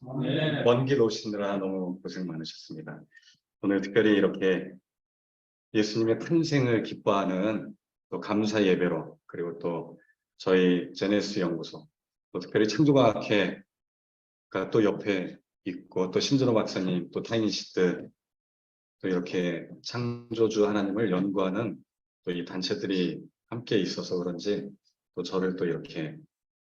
먼 길 오시느라 너무 고생 많으셨습니다. 오늘 특별히 이렇게 예수님의 탄생을 기뻐하는 또 감사 예배로, 그리고 또 저희 제네시스 연구소, 또 특별히 창조과학회가 또 옆에 있고, 또 신준호 박사님, 또 타이니시트, 또 이렇게 창조주 하나님을 연구하는 또 이 단체들이 함께 있어서 그런지 또 저를 또 이렇게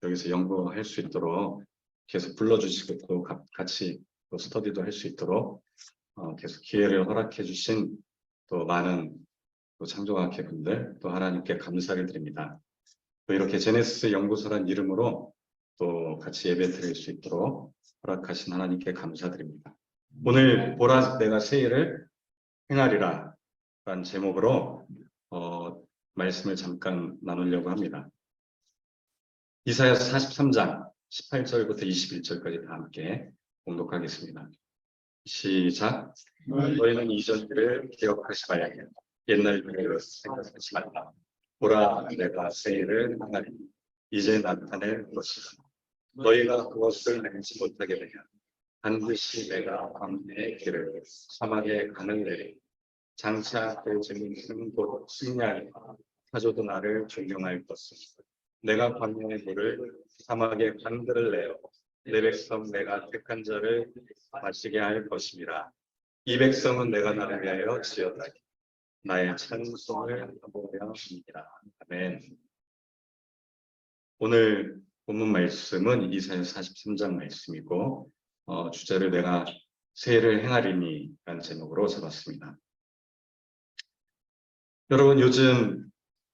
여기서 연구할 수 있도록 계속 불러주시고, 또 같이 또 스터디도 할 수 있도록 계속 기회를 허락해 주신 또 많은 또 창조과학회 분들, 또 하나님께 감사를 드립니다. 또 이렇게 제네시스 연구소란 이름으로 또 같이 예배 드릴 수 있도록 허락하신 하나님께 감사드립니다. 오늘 보라 내가 새 일을 행하리라 라는 제목으로 말씀을 잠깐 나누려고 합니다. 이사야서 43장 18절부터 21절까지 다 함께 봉독하겠습니다. 시작. 너희는 이전 일을 기억하지 말아야 옛날 일을 생각하지 말라. 보라 내가 새 일을 행하리니 이제 나타낼 것이다. 너희가 그것을 내지 못하게 되면 반드시 내가 광야의 길을 사막의 강을 내리니 장차 그 재민은 곧 승리하리라. 타조도 나를 존경할 것이다. 내가 광야의 물을 사막의 강들을 내어 내 백성 내가 택한 자를 마시게 할 것입니다. 이 백성은 내가 나를 위하여 지었다. 나의 찬송을 보려 합니다. 아멘. 오늘 본문 말씀은 이사야 43장 말씀이고 주제를 내가 새 일을 행하리니 라는 제목으로 잡았습니다. 여러분, 요즘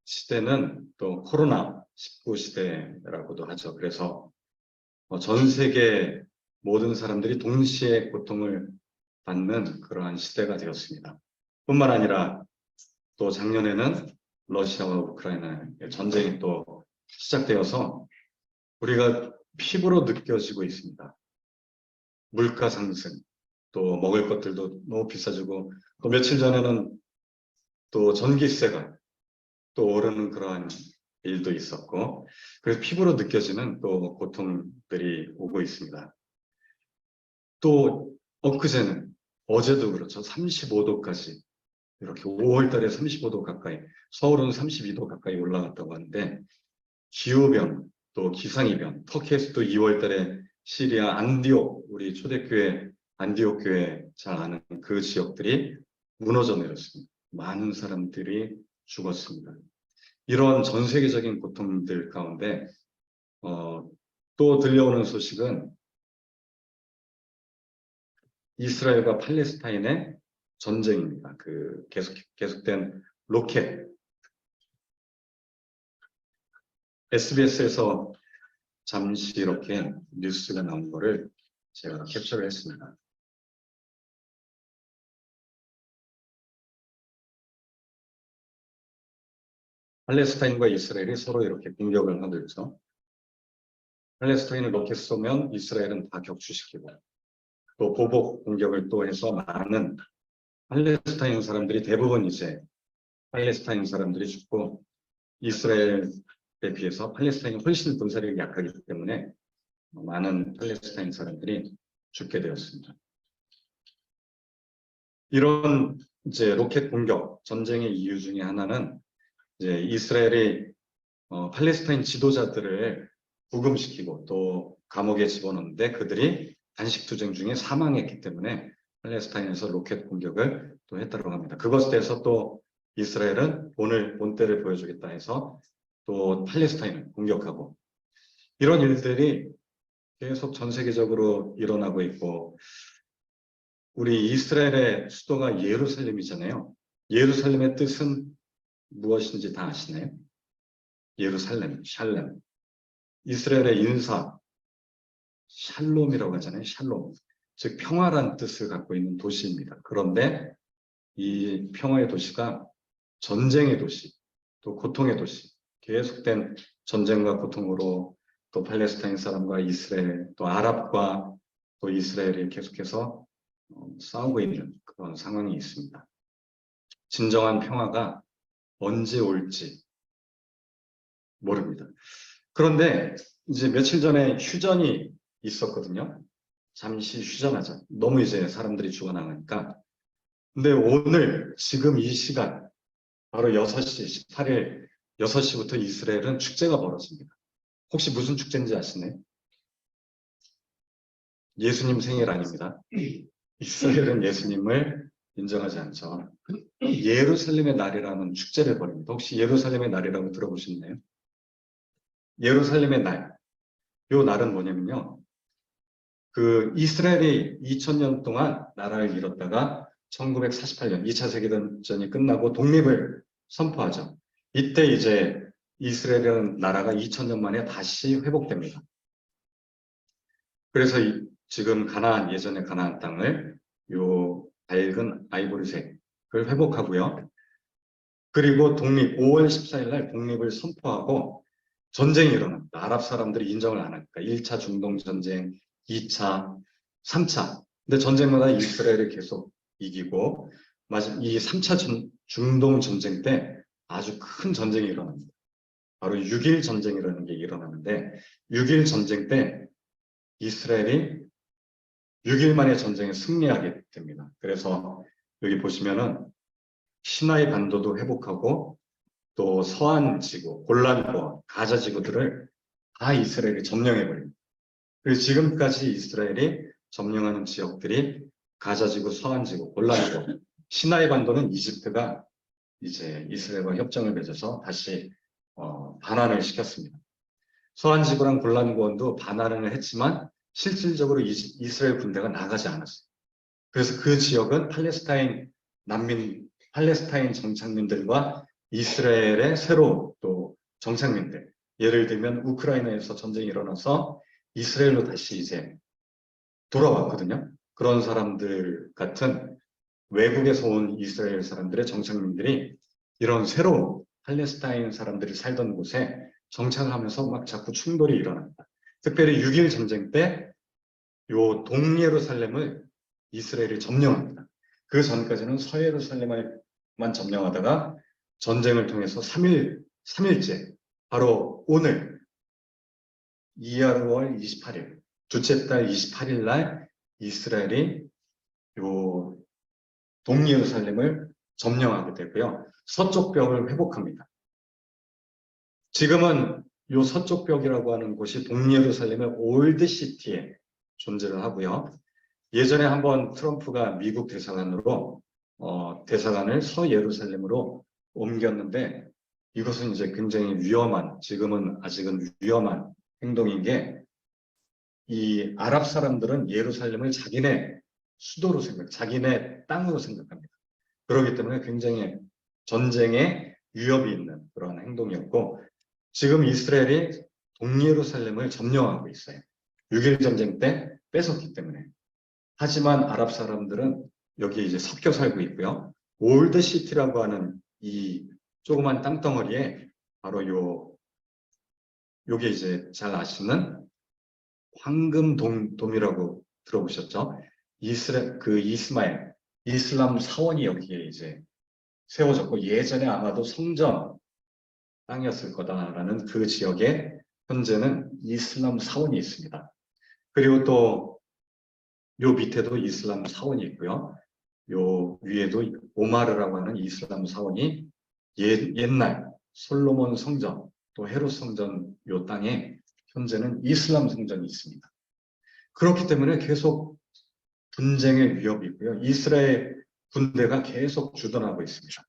시대는 또 코로나19 시대라고도 하죠. 그래서 전 세계 모든 사람들이 동시에 고통을 받는 그러한 시대가 되었습니다. 뿐만 아니라 또 작년에는 러시아와 우크라이나의 전쟁이 또 시작되어서 우리가 피부로 느껴지고 있습니다. 물가 상승, 또 먹을 것들도 너무 비싸지고, 또 며칠 전에는 또 전기세가 또 오르는 그러한 일도 있었고, 그래서 피부로 느껴지는 또 고통들이 오고 있습니다. 또 엊그제는, 어제도 그렇죠. 35도까지 이렇게 5월 달에 35도 가까이, 서울은 32도 가까이 올라갔다고 하는데, 기후변, 또 기상이변, 터키에서도 2월 달에 시리아 안디옥, 우리 초대교회 안디옥 교회 잘 아는 그 지역들이 무너져 내렸습니다. 많은 사람들이 죽었습니다. 이런 전 세계적인 고통들 가운데 또 들려오는 소식은 이스라엘과 팔레스타인의 전쟁입니다. 그 계속된 로켓. SBS에서 잠시 이렇게 뉴스가 나온 거를 제가 캡처를 했습니다. 팔레스타인과 이스라엘이 서로 이렇게 공격을 하고 있죠. 팔레스타인을 로켓 쏘면 이스라엘은 다 격추시키고, 또 보복 공격을 또 해서 많은 팔레스타인 사람들이 대부분 이제 팔레스타인 사람들이 죽고, 이스라엘에 비해서 팔레스타인이 훨씬 군사력이 약하기 때문에 많은 팔레스타인 사람들이 죽게 되었습니다. 이런 이제 로켓 공격 전쟁의 이유 중에 하나는 이제 이스라엘이 팔레스타인 지도자들을 구금시키고 또 감옥에 집어넣는데 그들이 단식투쟁 중에 사망했기 때문에 팔레스타인에서 로켓 공격을 또 했다고 합니다. 그것에 대해서 또 이스라엘은 오늘 본때를 보여주겠다 해서 또 팔레스타인을 공격하고, 이런 일들이 계속 전 세계적으로 일어나고 있고, 우리 이스라엘의 수도가 예루살렘이잖아요. 예루살렘의 뜻은 무엇인지 다 아시나요? 예루살렘, 샬렘. 이스라엘의 인사, 샬롬이라고 하잖아요. 샬롬. 즉 평화란 뜻을 갖고 있는 도시입니다. 그런데 이 평화의 도시가 전쟁의 도시, 또 고통의 도시, 계속된 전쟁과 고통으로 또 팔레스타인 사람과 이스라엘, 또 아랍과 또 이스라엘이 계속해서 싸우고 있는 그런 상황이 있습니다. 진정한 평화가 언제 올지 모릅니다. 그런데 이제 며칠 전에 휴전이 있었거든요. 잠시 쉬자마자 너무 이제 사람들이 죽어나가니까. 근데 오늘 지금 이 시간 바로 6시 18일 6시부터 이스라엘은 축제가 벌어집니다. 혹시 무슨 축제인지 아시나요? 예수님 생일 아닙니다. 이스라엘은 예수님을 인정하지 않죠. 예루살렘의 날이라는 축제를 벌입니다. 혹시 예루살렘의 날이라고 들어보셨나요? 예루살렘의 날. 요 날은 뭐냐면요. 그 이스라엘이 2000년 동안 나라를 잃었다가 1948년 2차 세계대전이 끝나고 독립을 선포하죠. 이때 이제 이스라엘이라는 나라가 2000년 만에 다시 회복됩니다. 그래서 지금 가나안, 예전의 가나안 땅을 요 밝은 아이보리색을 회복하고요. 그리고 5월 14일 날 독립을 선포하고 전쟁이 일어납니다. 아랍 사람들이 인정을 안 하니까 1차 중동 전쟁, 2차, 3차. 근데 전쟁마다 이스라엘이 계속 이기고 이 3차 중동 전쟁 때 아주 큰 전쟁이 일어납니다. 바로 6.1 전쟁이라는 게 일어나는데 6.1 전쟁 때 이스라엘이 6일 만에 전쟁에 승리하게 됩니다. 그래서 여기 보시면은 시나이 반도도 회복하고 또 서한 지구, 골란과 가자 지구들을 다 이스라엘이 점령해버립니다. 그리고 지금까지 이스라엘이 점령하는 지역들이 가자 지구, 서한 지구, 골란과 시나이 반도는 이집트가 이제 이스라엘과 협정을 맺어서 다시 반환을 시켰습니다. 서한 지구랑 골란고원도 반환을 했지만 실질적으로 이스라엘 군대가 나가지 않았어요. 그래서 그 지역은 팔레스타인 난민, 팔레스타인 정착민들과 이스라엘의 새로 또 정착민들, 예를 들면 우크라이나에서 전쟁이 일어나서 이스라엘로 다시 이제 돌아왔거든요. 그런 사람들 같은 외국에서 온 이스라엘 사람들의 정착민들이 이런 새로운 팔레스타인 사람들이 살던 곳에 정착을 하면서 막 자꾸 충돌이 일어납니다. 특별히 6.1 전쟁 때 요 동예루살렘을 이스라엘이 점령합니다. 그 전까지는 서예루살렘만 점령하다가 전쟁을 통해서 3일째, 바로 오늘 2월 28일, 둘째 달 28일 날 이스라엘이 요 동예루살렘을 점령하게 되고요. 서쪽 벽을 회복합니다. 지금은 요 서쪽 벽이라고 하는 곳이 동예루살렘의 올드시티에 존재를 하고요. 예전에 한번 트럼프가 미국 대사관으로 대사관을 서예루살렘으로 옮겼는데 이것은 이제 굉장히 위험한, 지금은 아직은 위험한 행동인 게 이 아랍 사람들은 예루살렘을 자기네 수도로 자기네 땅으로 생각합니다. 그렇기 때문에 굉장히 전쟁에 위협이 있는 그런 행동이었고 지금 이스라엘이 동예루살렘을 점령하고 있어요. 6.1 전쟁 때 뺏었기 때문에. 하지만 아랍 사람들은 여기 이제 섞여 살고 있고요. 올드시티라고 하는 이 조그만 땅덩어리에 바로 요게 이제 잘 아시는 황금돔이라고 들어보셨죠? 이슬람 사원이 여기에 이제 세워졌고 예전에 아마도 성전 땅이었을 거다라는 그 지역에 현재는 이슬람 사원이 있습니다. 그리고 또 요 밑에도 이슬람 사원이 있고요. 요 위에도 오마르라고 하는 이슬람 사원이 옛날 솔로몬 성전 또 헤롯 성전 요 땅에 현재는 이슬람 성전이 있습니다. 그렇기 때문에 계속 분쟁의 위협이 있고요. 이스라엘 군대가 계속 주둔하고 있습니다.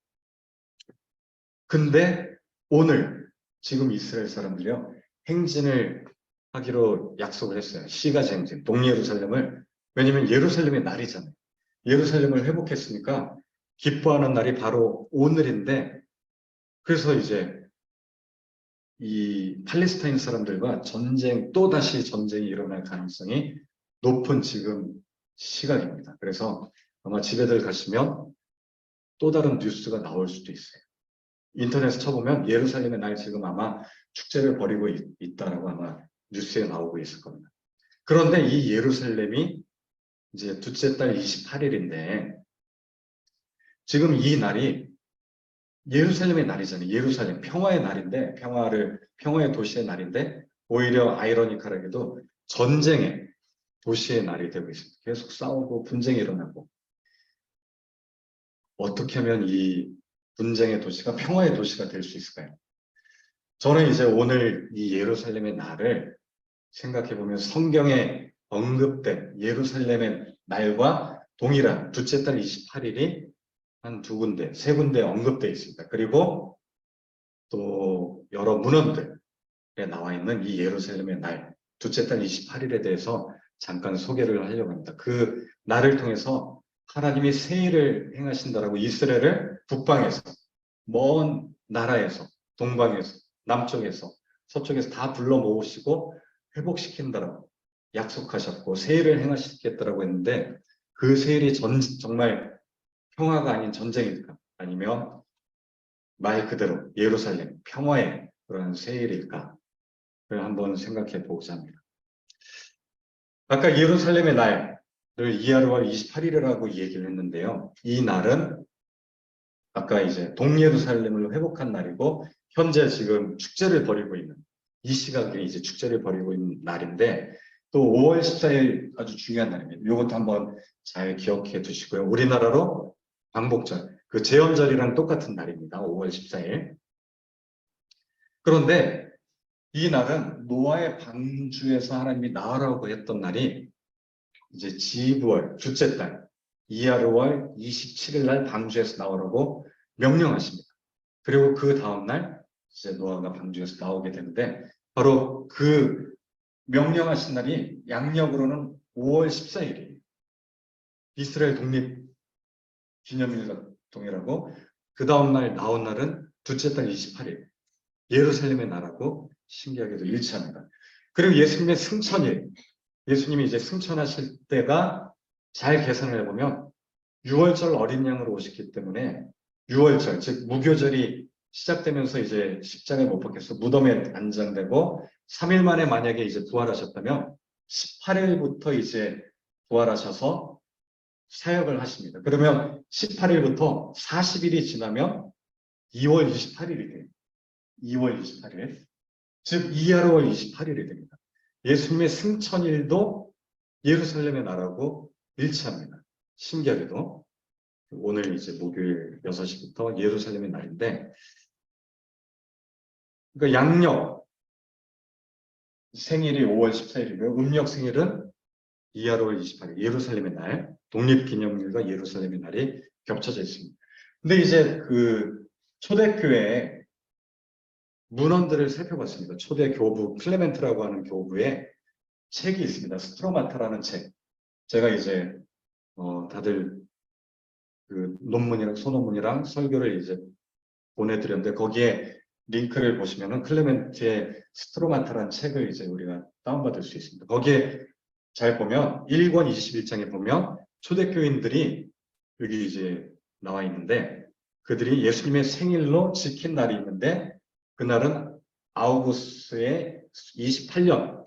근데 오늘 지금 이스라엘 사람들이요. 행진을 하기로 약속을 했어요. 시가지 행진, 동예루살렘을. 왜냐하면 예루살렘의 날이잖아요. 예루살렘을 회복했으니까 기뻐하는 날이 바로 오늘인데 그래서 이제 이 팔레스타인 사람들과 또다시 전쟁이 일어날 가능성이 높은 지금 시각입니다. 그래서 아마 집에들 가시면 또 다른 뉴스가 나올 수도 있어요. 인터넷에 쳐보면 예루살렘의 날 지금 아마 축제를 벌이고 있다라고 아마 뉴스에 나오고 있을 겁니다. 그런데 이 예루살렘이 이제 둘째 달 28일인데 지금 이 날이 예루살렘의 날이잖아요. 예루살렘 평화의 날인데 평화의 도시의 날인데 오히려 아이러니컬하게도 전쟁의 도시의 날이 되고 있습니다. 계속 싸우고 분쟁이 일어나고 어떻게 하면 이 분쟁의 도시가 평화의 도시가 될 수 있을까요? 저는 이제 오늘 이 예루살렘의 날을 생각해 보면 성경에 언급된 예루살렘의 날과 동일한 둘째 달 28일이 한 두 군데, 세 군데 언급되어 있습니다. 그리고 또 여러 문헌들에 나와 있는 이 예루살렘의 날, 둘째 달 28일에 대해서 잠깐 소개를 하려고 합니다. 그 날을 통해서 하나님이 새 일을 행하신다라고 이스라엘을 북방에서, 먼 나라에서, 동방에서, 남쪽에서, 서쪽에서 다 불러 모으시고 회복시킨다라고 약속하셨고 새 일을 행하시겠다라고 했는데 그 새 일이 정말 평화가 아닌 전쟁일까? 아니면 말 그대로 예루살렘 평화의 그런 새 일일까를 한번 생각해 보고자 합니다. 아까 예루살렘의 날을 이하루월 28일이라고 얘기를 했는데요. 이 날은 아까 이제 동예루살렘을 회복한 날이고 현재 지금 축제를 벌이고 있는 이 시각에 이제 축제를 벌이고 있는 날인데 또 5월 14일 아주 중요한 날입니다. 이것도 한번 잘 기억해 두시고요. 우리나라로 광복절, 그 제헌절이랑 똑같은 날입니다. 5월 14일. 그런데 이 날은 노아의 방주에서 하나님이 나으라고 했던 날이 이제 지브월, 둘째 달, 이하르월 27일 날 방주에서 나오라고 명령하십니다. 그리고 그 다음날 이제 노아가 방주에서 나오게 되는데 바로 그 명령하신 날이 양력으로는 5월 14일이에요. 이스라엘 독립 기념일과 동일하고 그 다음날 나온 날은 둘째 달 28일 예루살렘의 날하고 신기하게도 일치합니다. 그리고 예수님의 승천일, 예수님이 이제 승천하실 때가 잘 계산을 해보면 6월절 어린 양으로 오셨기 때문에 6월절, 즉 무교절이 시작되면서 이제 십자가에 못 박혀서 무덤에 안장되고 3일 만에 만약에 이제 부활하셨다면 18일부터 이제 부활하셔서 사역을 하십니다. 그러면 18일부터 40일이 지나면 2월 28일이 돼요. 2월 28일. 즉 이하로월 28일이 됩니다. 예수님의 승천일도 예루살렘의 날하고 일치합니다. 신기하게도 오늘 이제 목요일 6시부터 예루살렘의 날인데 그러니까 양력 생일이 5월 14일이고요. 음력 생일은 이하로월 28일 예루살렘의 날, 독립기념일과 예루살렘의 날이 겹쳐져 있습니다. 근데 이제 그 초대교회 문헌들을 살펴봤습니다. 초대 교부 클레멘트라고 하는 교부의 책이 있습니다. 스트로마타라는 책. 제가 이제 다들 그 논문이랑 소논문이랑 설교를 이제 보내드렸는데 거기에 링크를 보시면은 클레멘트의 스트로마타라는 책을 이제 우리가 다운받을 수 있습니다. 거기에 잘 보면 1권 21장에 보면 초대교인들이 여기 이제 나와 있는데 그들이 예수님의 생일로 지킨 날이 있는데 그날은 아우구스의 28년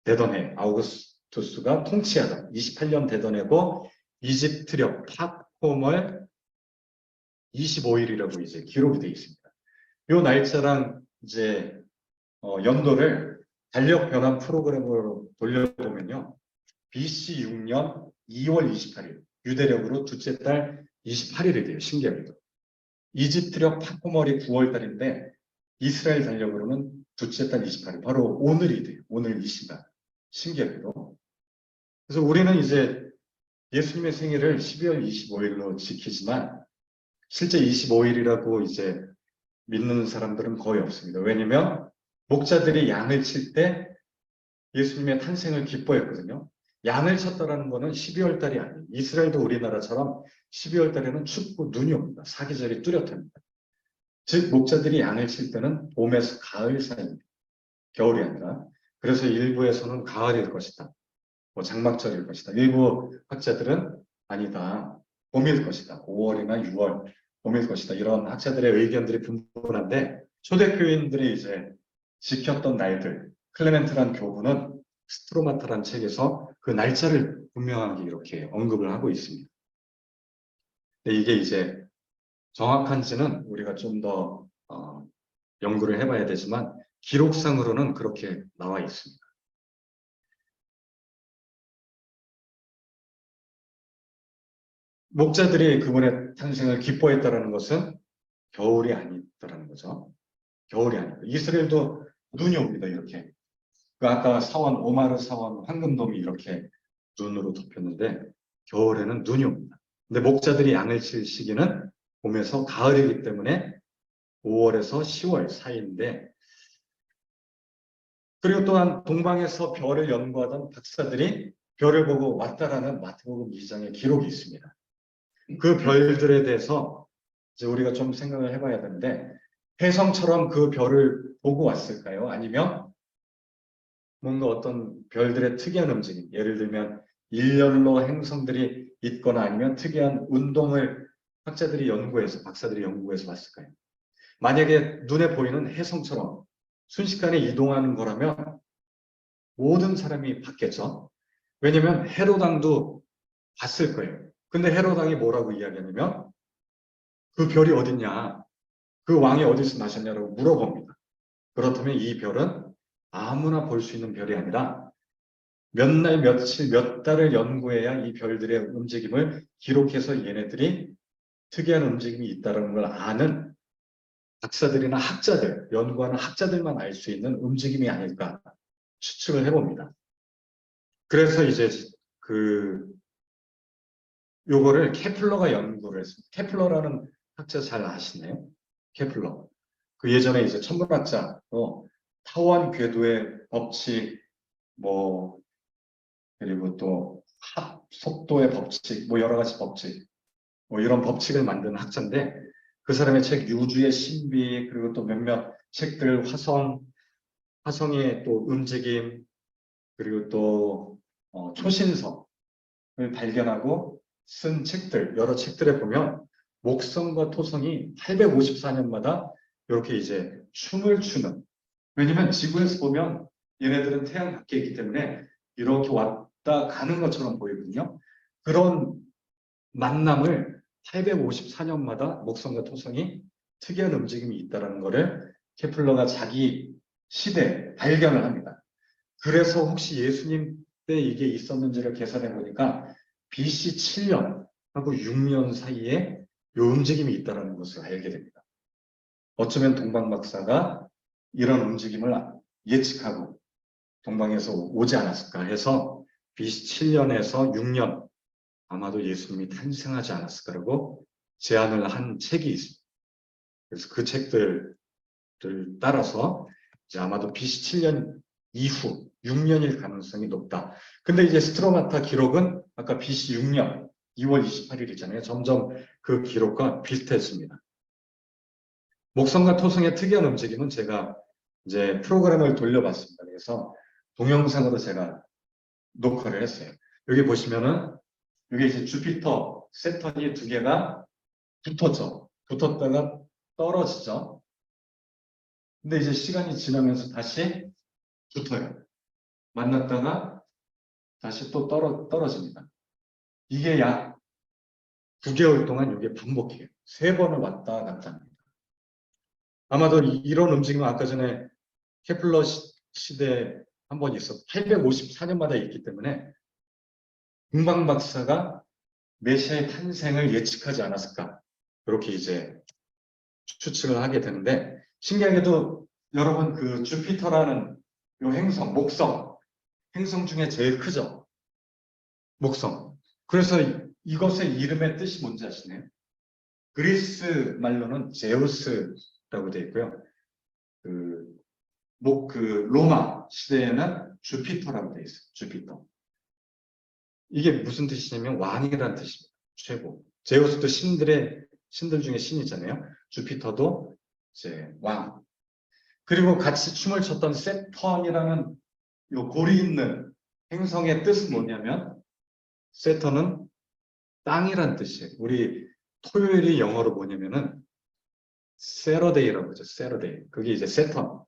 되던 해, 아우구스투스가 통치하던 28년 되던 해고 이집트력 팝호멀 25일이라고 이제 기록이 되어 있습니다. 이 날짜랑 이제 연도를 달력 변환 프로그램으로 돌려보면요. BC 6년 2월 28일, 유대력으로 둘째 달 28일이 돼요. 신기하게도. 이집트력 팝호멀이 9월 달인데 이스라엘 달력으로는 둘째 달 28일, 바로 오늘이 돼요. 오늘 이 시간. 신기하게도. 그래서 우리는 이제 예수님의 생일을 12월 25일로 지키지만 실제 25일이라고 이제 믿는 사람들은 거의 없습니다. 왜냐면 목자들이 양을 칠 때 예수님의 탄생을 기뻐했거든요. 양을 쳤다라는 거는 12월 달이 아니에요. 이스라엘도 우리나라처럼 12월 달에는 춥고 눈이 옵니다. 사계절이 뚜렷합니다. 즉 목자들이 양을 칠 때는 봄에서 가을 사이입니다. 겨울이 아니라. 그래서 일부에서는 가을일 것이다. 뭐 장막절일 것이다. 일부 학자들은 아니다. 봄일 것이다. 5월이나 6월 봄일 것이다. 이런 학자들의 의견들이 분분한데 초대교인들이 이제 지켰던 날들 클레멘트란 교부는 스트로마타란 책에서 그 날짜를 분명하게 이렇게 언급을 하고 있습니다. 근데 이게 이제 정확한지는 우리가 좀 더 연구를 해봐야 되지만 기록상으로는 그렇게 나와 있습니다. 목자들이 그분의 탄생을 기뻐했다라는 것은 겨울이 아니더라는 거죠. 겨울이 아니고 이스라엘도 눈이 옵니다. 이렇게. 그 아까 사원 오마르 사원 황금돔이 이렇게 눈으로 덮였는데 겨울에는 눈이 옵니다. 근데 목자들이 양을 칠 시기는 봄에서 가을이기 때문에 5월에서 10월 사이인데 그리고 또한 동방에서 별을 연구하던 박사들이 별을 보고 왔다라는 마태복음 2장의 기록이 있습니다. 그 별들에 대해서 이제 우리가 좀 생각을 해봐야 되는데 혜성처럼 그 별을 보고 왔을까요? 아니면 뭔가 어떤 별들의 특이한 움직임, 예를 들면 일렬로 행성들이 있거나 아니면 특이한 운동을 학자들이 연구해서, 박사들이 연구해서 봤을까요? 만약에 눈에 보이는 혜성처럼 순식간에 이동하는 거라면 모든 사람이 봤겠죠. 왜냐면 헤로당도 봤을 거예요. 근데 헤로당이 뭐라고 이야기하냐면 그 별이 어딨냐, 그 왕이 어디서 나셨냐라고 물어봅니다. 그렇다면 이 별은 아무나 볼 수 있는 별이 아니라 몇 날, 며칠, 몇 달을 연구해야 이 별들의 움직임을 기록해서 얘네들이 특이한 움직임이 있다는 걸 아는 박사들이나 학자들, 연구하는 학자들만 알 수 있는 움직임이 아닐까 추측을 해봅니다. 그래서 이제 요거를 케플러가 연구를 했습니다. 케플러라는 학자 잘 아시나요? 케플러. 그 예전에 이제 천문학자로 타원 궤도의 법칙, 뭐 그리고 또 속도의 법칙, 뭐 여러 가지 법칙, 뭐 이런 법칙을 만든 학자인데 그 사람의 책 유주의 신비 그리고 또 몇몇 책들 화성의 또 움직임 그리고 또 초신성을 발견하고 쓴 책들 여러 책들에 보면 목성과 토성이 854년마다 이렇게 이제 춤을 추는 왜냐면 지구에서 보면 얘네들은 태양 밖에 있기 때문에 이렇게 왔다 가는 것처럼 보이거든요. 그런 만남을 854년마다 목성과 토성이 특이한 움직임이 있다는 것을 케플러가 자기 시대에 발견을 합니다. 그래서 혹시 예수님 때 이게 있었는지를 계산해 보니까 BC 7년하고 6년 사이에 이 움직임이 있다는 것을 알게 됩니다. 어쩌면 동방 박사가 이런 움직임을 예측하고 동방에서 오지 않았을까 해서 BC 7년에서 6년 아마도 예수님이 탄생하지 않았을까라고 제안을 한 책이 있습니다. 그래서 그 책들을 따라서 이제 아마도 BC 7년 이후 6년일 가능성이 높다. 근데 이제 스트로마타 기록은 아까 BC 6년 2월 28일이잖아요. 점점 그 기록과 비슷했습니다. 목성과 토성의 특이한 움직임은 제가 이제 프로그램을 돌려봤습니다. 그래서 동영상으로 제가 녹화를 했어요. 여기 보시면은 여기 이제 주피터, 세턴이 두 개가 붙었다가 떨어지죠. 근데 이제 시간이 지나면서 다시 붙어요. 만났다가 다시 또 떨어집니다. 이게 약 9개월 동안 이게 반복해요. 3번을 왔다 갔다 합니다. 아마도 이런 움직임은 아까 전에 케플러 시대에 한 번 있었고 854년마다 있기 때문에 동방 박사가 메시아의 탄생을 예측하지 않았을까 그렇게 이제 추측을 하게 되는데 신기하게도 여러분 그 주피터라는 요 행성, 목성 행성 중에 제일 크죠. 목성. 그래서 이것의 이름의 뜻이 뭔지 아시나요? 그리스 말로는 제우스라고 되어 있고요. 로마 시대에는 주피터라고 되어 있어요. 주피터. 이게 무슨 뜻이냐면 왕이라는 뜻입니다. 최고. 제우스도 신들 중에 신이잖아요. 주피터도 이제 왕. 그리고 같이 춤을 췄던 세턴이라는 요 골이 있는 행성의 뜻은 뭐냐면 세턴은 땅이란 뜻이에요. 우리 토요일이 영어로 뭐냐면은 세러데이라고 하죠. 세러데이. 그게 이제 세턴,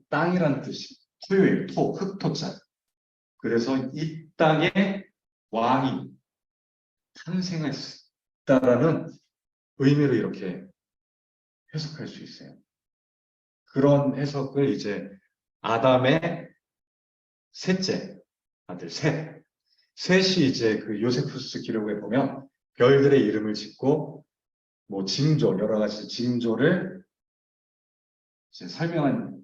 땅이란 뜻이 토요일, 흑토자. 그래서 이 땅에 왕이 탄생했다라는 의미로 이렇게 해석할 수 있어요. 그런 해석을 이제 아담의 셋째 아들 셋이 이제 그 요세푸스 기록에 보면 별들의 이름을 짓고 뭐 징조, 여러 가지 징조를 이제 설명한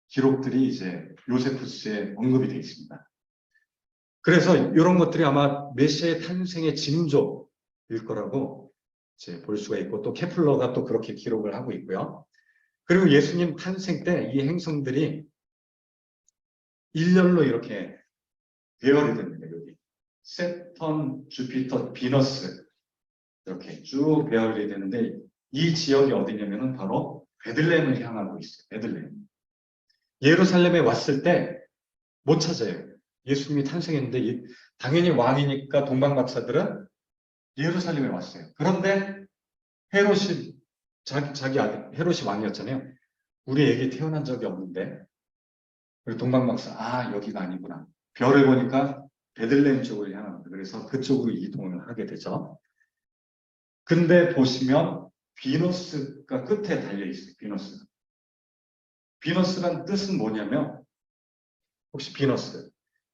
기록들이 이제 요세푸스에 언급이 되어 있습니다. 그래서 이런 것들이 아마 메시아의 탄생의 징조일 거라고 이제 볼 수가 있고, 또 케플러가 또 그렇게 기록을 하고 있고요. 그리고 예수님 탄생 때 이 행성들이 일렬로 이렇게 배열이 됩니다. 여기 세턴, 주피터, 비너스 이렇게 쭉 배열이 되는데, 이 지역이 어디냐면은 바로 베들레헴을 향하고 있어요. 베들레헴. 예루살렘에 왔을 때 못 찾아요. 예수님이 탄생했는데 당연히 왕이니까 동방 박사들은 예루살렘에 왔어요. 그런데 헤롯이 자기 아들 헤롯이 왕이었잖아요. 우리 애기 태어난 적이 없는데, 우리 동방 박사 여기가 아니구나. 별을 보니까 베들레헴 쪽으로 향합니다. 그래서 그쪽으로 이동을 하게 되죠. 근데 보시면 비너스가 끝에 달려 있어요. 비너스. 비너스란 뜻은 뭐냐면, 혹시 비너스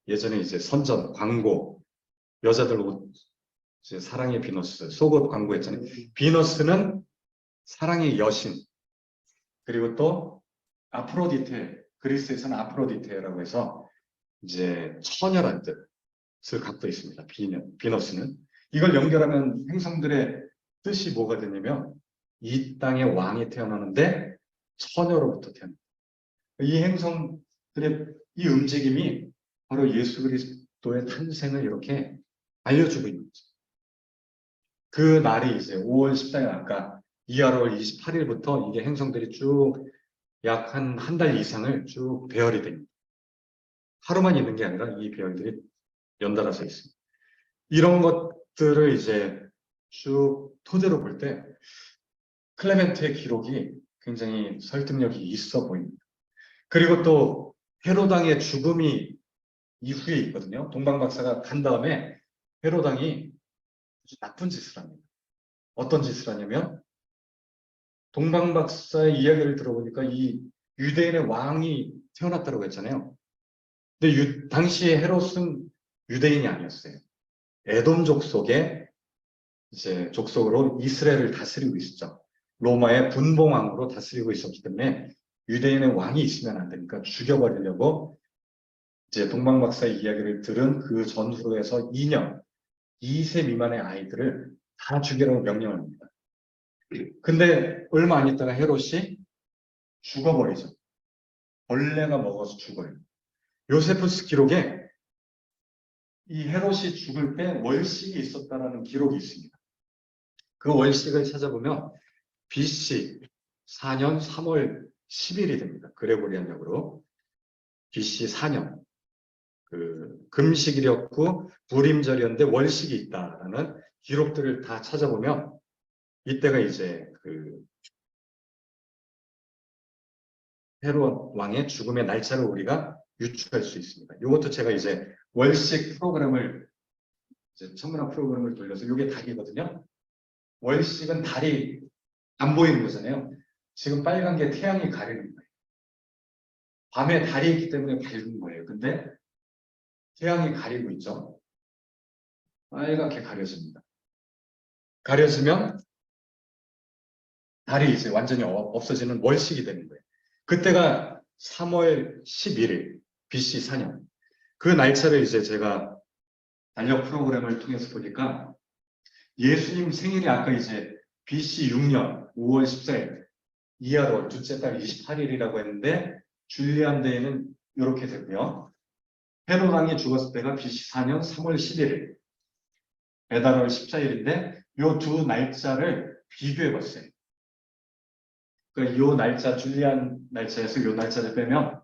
예전에 이제 선전 광고 여자들 옷 이제 사랑의 비너스 속옷 광고했잖아요. 비너스는 사랑의 여신, 그리고 또 아프로디테, 그리스에서는 아프로디테라고 해서 이제 처녀란 뜻을 갖고 있습니다. 비너스는. 이걸 연결하면 행성들의 뜻이 뭐가 되냐면, 이 땅의 왕이 태어나는데 처녀로부터 태어납니다. 이 행성들의 이 움직임이 바로 예수 그리스도의 탄생을 이렇게 알려주고 있는 거죠. 그 날이 이제 5월 14일, 아까 이하월 28일부터 이게 행성들이 쭉 약 한 달 이상을 쭉 배열이 됩니다. 하루만 있는 게 아니라 이 배열들이 연달아서 있습니다. 이런 것들을 이제 쭉 토대로 볼 때 클레멘트의 기록이 굉장히 설득력이 있어 보입니다. 그리고 또 헤롯 왕의 죽음이 이후에 있거든요. 동방 박사가 간 다음에 헤롯 왕이 아주 나쁜 짓을 합니다. 어떤 짓을 하냐면, 동방 박사의 이야기를 들어보니까 이 유대인의 왕이 태어났다고 했잖아요. 근데 당시에 헤롯은 유대인이 아니었어요. 에돔 족속의 이제 족속으로 이스라엘을 다스리고 있었죠. 로마의 분봉왕으로 다스리고 있었기 때문에 유대인의 왕이 있으면 안 되니까 죽여버리려고 이제 동방 박사의 이야기를 들은 그 전후로 해서 2년, 2세 미만의 아이들을 다 죽이라고 명령을 합니다. 근데 얼마 안 있다가 헤롯이 죽어버리죠. 벌레가 먹어서 죽어요. 요세푸스 기록에 이 헤롯이 죽을 때 월식이 있었다라는 기록이 있습니다. 그 월식을 찾아보면 BC 4년 3월 10일이 됩니다. 그레고리안력으로 BC 4년 금식이었고 불임절이었는데 월식이 있다라는 기록들을 다 찾아보면 이때가 이제 헤롯 왕의 죽음의 날짜를 우리가 유추할 수 있습니다. 이것도 제가 이제 월식 프로그램을 이제 천문학 프로그램을 돌려서 이게 닭이거든요. 월식은 달이 안 보이는 거잖아요. 지금 빨간 게 태양이 가리는 거예요. 밤에 달이 있기 때문에 밝은 거예요. 근데 태양이 가리고 있죠. 빨갛게 가려집니다. 가려지면 달이 이제 완전히 없어지는 월식이 되는 거예요. 그때가 3월 11일, BC 4년. 그 날짜를 이제 제가 달력 프로그램을 통해서 보니까 예수님 생일이 아까 이제 BC 6년 5월 14일, 이하로 둘째 달 28일이라고 했는데 줄리안 데이는 이렇게 되고요. 헤롯 왕이 죽었을 때가 BC 4년 3월 11일, 베다월 14일인데 이 두 날짜를 비교해 봤어요. 그러니까 이 날짜, 줄리안 날짜에서 이 날짜를 빼면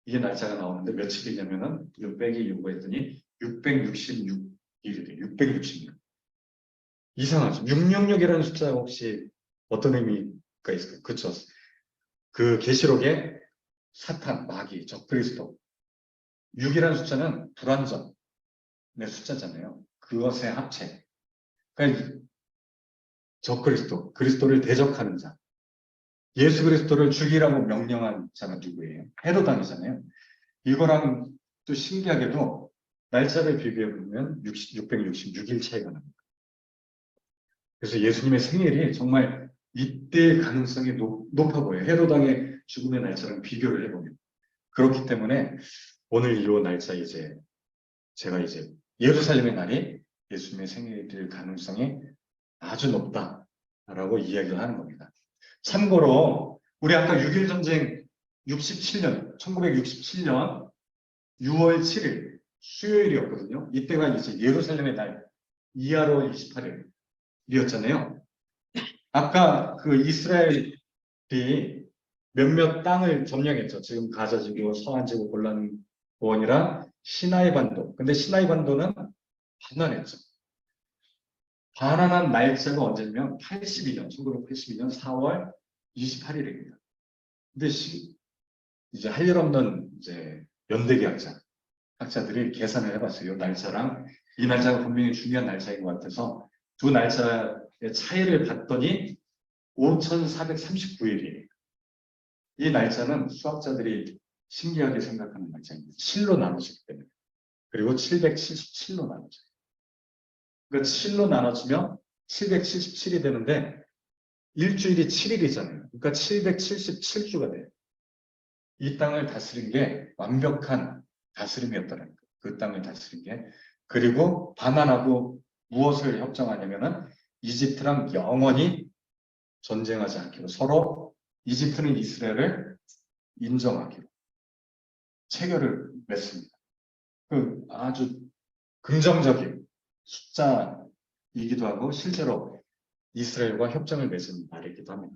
이게 날짜가 나오는데 며칠이냐면은 6 빼기 6 했더니 666일이래요. 666. 이상하죠. 666이라는 숫자 혹시 어떤 의미가 있을까요? 그렇죠. 그 계시록에 사탄, 마귀, 적그리스도. 6이라는 숫자는 불완전의 숫자잖아요. 그것의 합체. 그러니까 적그리스도, 그리스도를 대적하는 자. 예수 그리스도를 죽이라고 명령한 자가 누구예요? 헤롯왕이잖아요. 이거랑 또 신기하게도 날짜를 비교해 보면 666일 차이가 납니다. 그래서 예수님의 생일이 정말 이때의 가능성이 높아 보여요. 헤롯 왕의 죽음의 날짜랑 비교를 해보면. 그렇기 때문에 오늘 이 날짜 이제 제가 이제 예루살렘의 날이 예수님의 생일이 될 가능성이 아주 높다라고 이야기를 하는 겁니다. 참고로 우리 아까 6.1 전쟁 67년, 1967년 6월 7일 수요일이었거든요. 이때가 이제 예루살렘의 날 이하로 28일이었잖아요. 아까 그 이스라엘이 몇몇 땅을 점령했죠. 지금 가자지구, 서안지구, 골란원이랑 시나이 반도. 근데 시나이 반도는 반환했죠. 반환한 날짜가 언제냐면 1982년 4월 28일입니다. 근데 이제 할 일 없는 이제 연대기 학자들이 계산을 해봤어요. 이 날짜랑 이 날짜가 분명히 중요한 날짜인 것 같아서 두 날짜의 차이를 봤더니 5,439일이에요. 이 날짜는 수학자들이 신기하게 생각하는 날짜입니다. 7로 나눠지기 때문에. 그리고 777로 나눠져요. 그러니까 7로 나눠지면 777이 되는데 일주일이 7일이잖아요. 그러니까 777주가 돼요. 이 땅을 다스린 게 완벽한 다스림이었다는 거예요. 그 땅을 다스린 게. 그리고 반환하고 무엇을 협정하냐면은 이집트랑 영원히 전쟁하지 않기로 서로 이집트는 이스라엘을 인정하기로 체결을 맺습니다. 그 아주 긍정적인 숫자이기도 하고 실제로 이스라엘과 협정을 맺은 날이기도 합니다.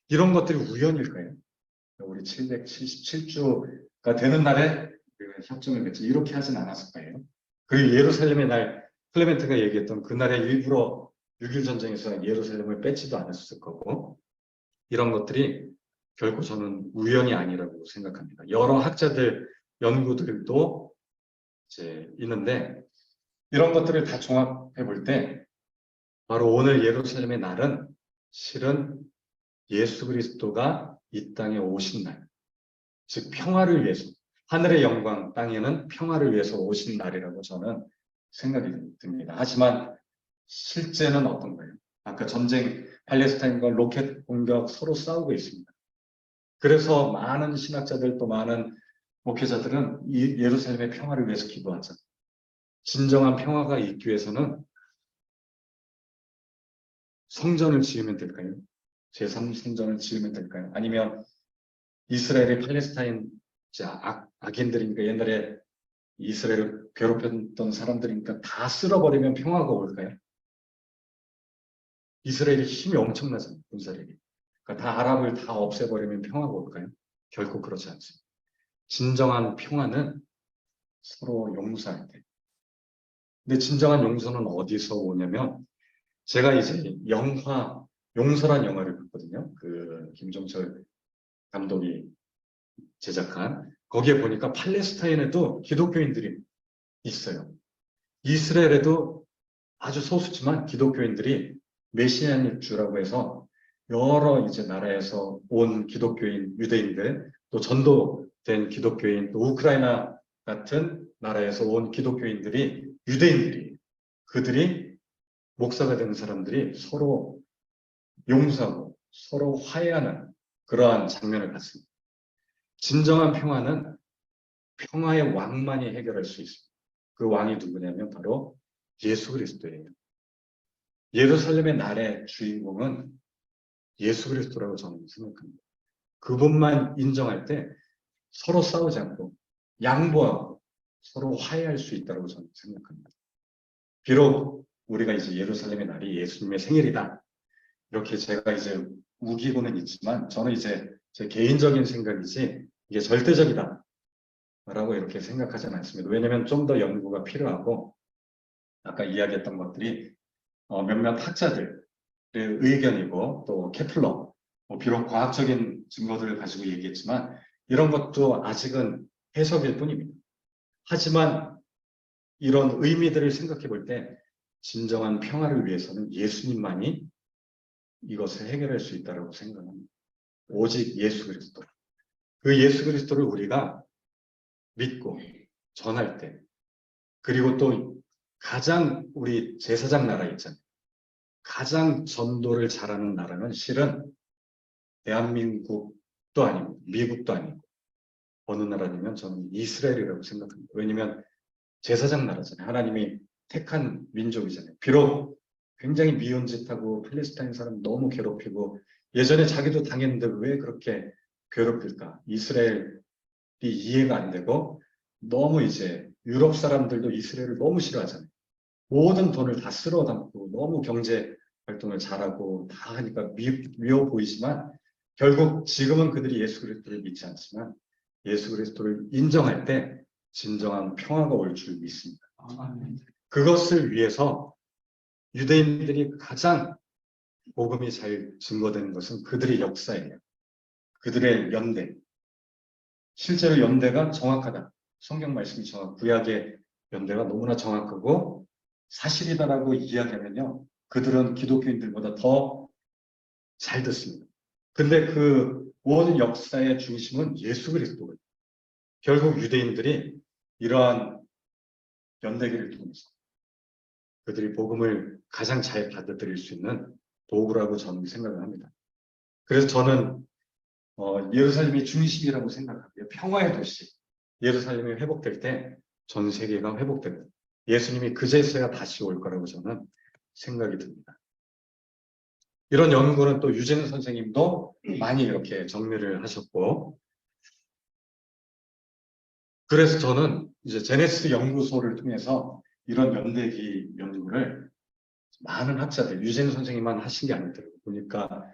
이런 것들이 우연일까요? 우리 777주가 되는 날에 우리가 협정을 맺죠. 이렇게 하진 않았을 거예요. 그리고 예루살렘의 날, 클레멘트가 얘기했던 그날에 일부러 6.1 전쟁에서 예루살렘을 뺏지도 않았을 거고 이런 것들이 결코 저는 우연이 아니라고 생각합니다. 여러 학자들 연구들도 이제 있는데 이런 것들을 다 종합해 볼 때 바로 오늘 예루살렘의 날은 실은 예수 그리스도가 이 땅에 오신 날, 즉 평화를 위해서 하늘의 영광 땅에는 평화를 위해서 오신 날이라고 저는 생각이 듭니다. 하지만 실제는 어떤 거예요? 아까 전쟁 팔레스타인과 로켓 공격 서로 싸우고 있습니다. 그래서 많은 신학자들 또 많은 목회자들은 이 예루살렘의 평화를 위해서 기도하자. 진정한 평화가 있기 위해서는 성전을 지으면 될까요? 제3성전을 지으면 될까요? 아니면 이스라엘이 팔레스타인 악인들이니까 옛날에 이스라엘을 괴롭혔던 사람들이니까 다 쓸어버리면 평화가 올까요? 이스라엘이 힘이 엄청나잖아요. 군사력이. 그러니까 다 아랍을 다 없애버리면 평화가 올까요? 결코 그렇지 않습니다. 진정한 평화는 서로 용서할 때. 근데 진정한 용서는 어디서 오냐면 제가 이제 영화 용서란 영화를 봤거든요. 그 김종철 감독이 제작한 거기에 보니까 팔레스타인에도 기독교인들이 있어요. 이스라엘에도 아주 소수지만 기독교인들이 메시아닉주라고 해서 여러 이제 나라에서 온 기독교인 유대인들 또 전도된 기독교인 또 우크라이나 같은 나라에서 온 기독교인들이 유대인들이 그들이 목사가 되는 사람들이 서로 용서하고 서로 화해하는 그러한 장면을 봤습니다. 진정한 평화는 평화의 왕만이 해결할 수 있습니다. 그 왕이 누구냐면 바로 예수 그리스도예요. 예루살렘의 날의 주인공은 예수 그리스도라고 저는 생각합니다. 그분만 인정할 때 서로 싸우지 않고 양보하고 서로 화해할 수 있다고 저는 생각합니다. 비록 우리가 이제 예루살렘의 날이 예수님의 생일이다. 이렇게 제가 이제 우기고는 있지만 저는 이제 제 개인적인 생각이지 이게 절대적이다. 라고 이렇게 생각하지는 않습니다. 왜냐하면 좀 더 연구가 필요하고 아까 이야기했던 것들이 몇몇 학자들의 의견이고 또 케플러 비록 과학적인 증거들을 가지고 얘기했지만 이런 것도 아직은 해석일 뿐입니다. 하지만 이런 의미들을 생각해 볼 때 진정한 평화를 위해서는 예수님만이 이것을 해결할 수 있다고 생각합니다. 오직 예수 그리스도. 그 예수 그리스도를 우리가 믿고 전할 때 그리고 또 가장 우리 제사장 나라 있잖아요. 가장 전도를 잘하는 나라는 실은 대한민국도 아니고 미국도 아니고 어느 나라냐면 저는 이스라엘이라고 생각합니다. 왜냐하면 제사장 나라잖아요. 하나님이 택한 민족이잖아요. 비록 굉장히 미운 짓하고 팔레스타인 사람 너무 괴롭히고 예전에 자기도 당했는데 왜 그렇게 괴롭힐까? 이스라엘이 이해가 안 되고 너무 이제 유럽 사람들도 이스라엘을 너무 싫어하잖아요. 모든 돈을 다 쓸어 담고 너무 경제 활동을 잘하고 다 하니까 미워 보이지만 결국 지금은 그들이 예수 그리스도를 믿지 않지만 예수 그리스도를 인정할 때 진정한 평화가 올 줄 믿습니다. 그것을 위해서 유대인들이 가장 복음이 잘 증거되는 것은 그들의 역사예요. 그들의 연대. 실제로 연대가 정확하다. 성경 말씀이 구약의 연대가 너무나 정확하고 사실이다라고 이야기하면요. 그들은 기독교인들보다 더 잘 듣습니다. 근데 그 모든 역사의 중심은 예수 그리스도예요. 결국 유대인들이 이러한 연대기를 통해서 그들이 복음을 가장 잘 받아들일 수 있는 도구라고 저는 생각을 합니다. 그래서 저는 예루살렘이 중심이라고 생각합니다. 평화의 도시. 예루살렘이 회복될 때 전 세계가 회복되고 예수님이 그제서야 다시 올 거라고 저는 생각이 듭니다. 이런 연구는 또 유진 선생님도 많이 이렇게 정리를 하셨고 그래서 저는 이제 제네시스 연구소를 통해서 이런 연대기 연구를 많은 학자들, 유진 선생님만 하신 게 아니더라고요. 보니까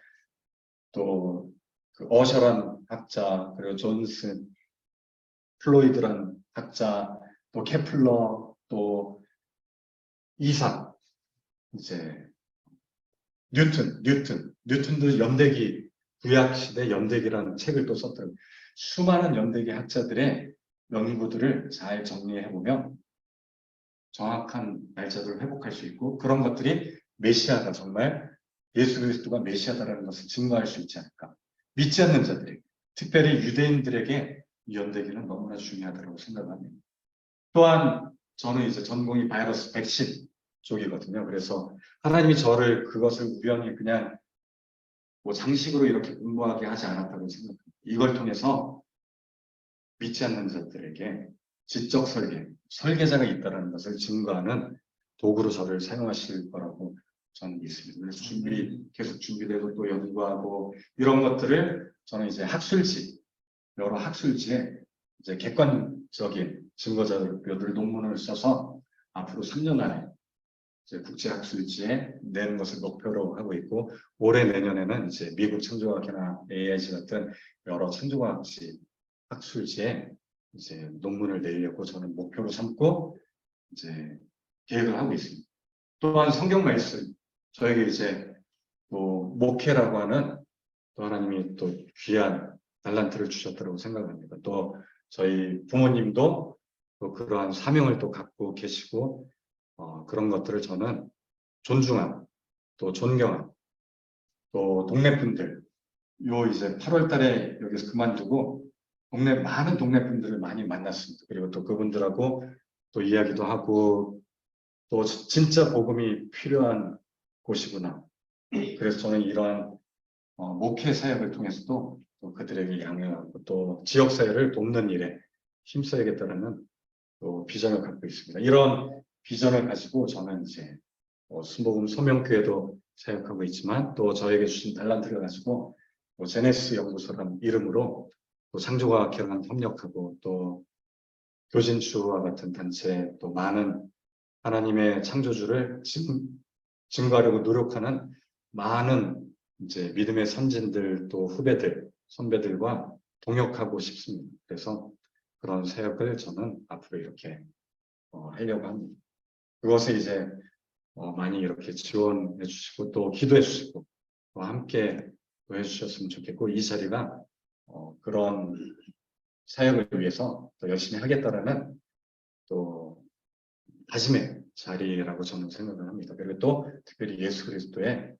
또 그 어셔란 학자, 그리고 존슨, 플로이드란 학자, 또 케플러, 또 이삭, 이제 뉴튼도 연대기, 구약시대 연대기라는 책을 또 썼더라고요. 수많은 연대기 학자들의 연구들을 잘 정리해보면 정확한 날짜들을 회복할 수 있고 그런 것들이 메시아가 정말 예수 그리스도가 메시아다라는 것을 증거할 수 있지 않을까. 믿지 않는 자들에게, 특별히 유대인들에게 이 연대기는 너무나 중요하다고 생각합니다. 또한 저는 이제 전공이 바이러스 백신 쪽이거든요. 그래서 하나님이 저를 그것을 우연히 그냥 뭐 장식으로 이렇게 공부하게 하지 않았다고 생각합니다. 이걸 통해서 믿지 않는 자들에게 지적 설계자가 있다는 것을 증거하는 도구로 저를 사용하실 거라고 저는 믿습니다. 그래서 계속 준비되고 또 연구하고 이런 것들을 저는 이제 여러 학술지에 이제 객관적인 증거 자료들 논문을 써서 앞으로 3년 안에 이제 국제학술지에 내는 것을 목표로 하고 있고 올해 내년에는 이제 미국 창조과학회나 AIC 같은 여러 창조과학지 학술지에 이제 논문을 내려고 저는 목표로 삼고 이제 계획을 하고 있습니다. 또한 성경 말씀 저에게 이제 또 목회라고 하는 또 하나님이 또 귀한 달란트를 주셨다고 생각합니다. 또 저희 부모님도 또 그러한 사명을 또 갖고 계시고 그런 것들을 저는 존중함, 또 존경함, 또 동네 분들 이제 8월 달에 여기서 그만두고 많은 동네 분들을 많이 만났습니다. 그리고 또 그분들하고 또 이야기도 하고 또 진짜 복음이 필요한 곳이구나. 그래서 저는 이러한 목회 사역을 통해서도 또 그들에게 양해하고 또 지역사회를 돕는 일에 힘써야겠다는 또 비전을 갖고 있습니다. 이런 비전을 가지고 저는 이제 순복음 소명교회도 사역하고 있지만 또 저에게 주신 달란트를 가지고 제네시스 연구소라는 이름으로 또 창조과학회랑 협력하고 또 교진주와 같은 단체 또 많은 하나님의 창조주를 증거하려고 노력하는 많은 이제 믿음의 선진들 또 후배들 선배들과 동역하고 싶습니다. 그래서 그런 사역을 저는 앞으로 이렇게 하려고 합니다. 그것을 이제 많이 이렇게 지원해 주시고 또 기도해 주시고 또 함께 또 해주셨으면 좋겠고 이 자리가 그런 사역을 위해서 또 열심히 하겠다라는 또 다짐의 자리라고 저는 생각을 합니다. 그리고 또 특별히 예수 그리스도의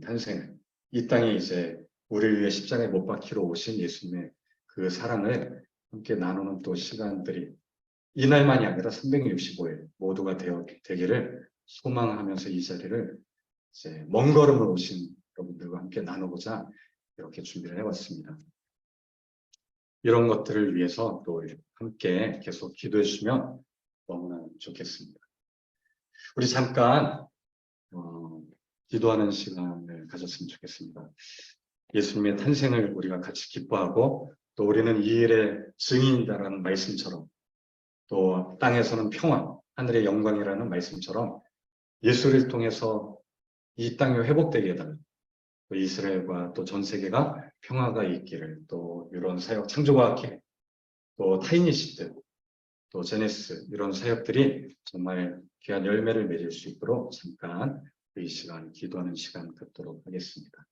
탄생, 이 땅에 이제 우리를 위해 십자가에 못 박히러 오신 예수님의 그 사랑을 함께 나누는 또 시간들이 이날만이 아니라 365일 모두가 되기를 소망하면서 이 자리를 이제 먼 걸음을 오신 여러분들과 함께 나누고자 이렇게 준비를 해봤습니다. 이런 것들을 위해서 또 함께 계속 기도해 주시면 너무나 좋겠습니다. 우리 잠깐 기도하는 시간을 가졌으면 좋겠습니다. 예수님의 탄생을 우리가 같이 기뻐하고 또 우리는 이 일의 증인이다라는 말씀처럼 또 땅에서는 평화, 하늘의 영광이라는 말씀처럼 예수를 통해서 이 땅이 회복되게 해달라. 또 이스라엘과 또 전 세계가 평화가 있기를, 또 이런 사역 창조과학회, 또 타이니시트, 또 제네시스 이런 사역들이 정말 귀한 열매를 맺을 수 있도록 잠깐 이 시간 기도하는 시간 갖도록 하겠습니다.